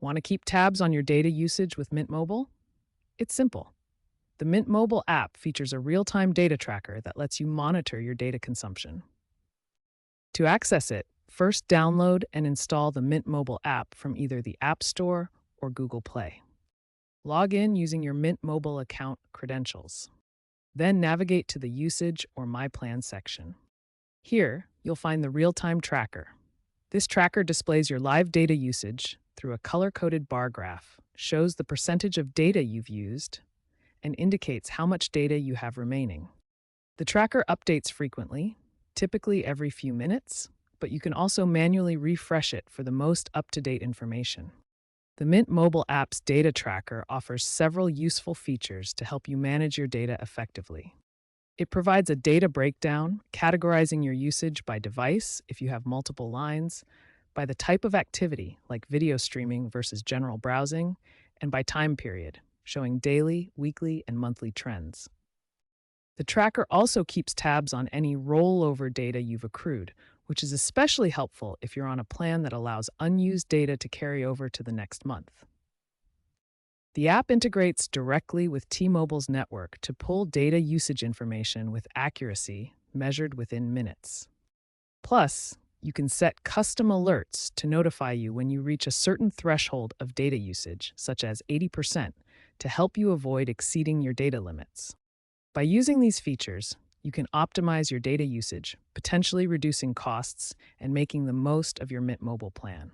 Want to keep tabs on your data usage with Mint Mobile? It's simple. The Mint Mobile app features a real-time data tracker that lets you monitor your data consumption. To access it, first download and install the Mint Mobile app from either the App Store or Google Play. Log in using your Mint Mobile account credentials. Then navigate to the Usage or My Plan section. Here, you'll find the real-time tracker. This tracker displays your live data usage through a color-coded bar graph, shows the percentage of data you've used, and indicates how much data you have remaining. The tracker updates frequently, typically every few minutes, but you can also manually refresh it for the most up-to-date information. The Mint mobile app's data tracker offers several useful features to help you manage your data effectively. It provides a data breakdown, categorizing your usage by device if you have multiple lines, by the type of activity, like video streaming versus general browsing, and by time period, showing daily, weekly, and monthly trends. The tracker also keeps tabs on any rollover data you've accrued, which is especially helpful if you're on a plan that allows unused data to carry over to the next month. The app integrates directly with T-Mobile's network to pull data usage information with accuracy measured within minutes. Plus, you can set custom alerts to notify you when you reach a certain threshold of data usage, such as 80%, to help you avoid exceeding your data limits. By using these features, you can optimize your data usage, potentially reducing costs and making the most of your Mint Mobile plan.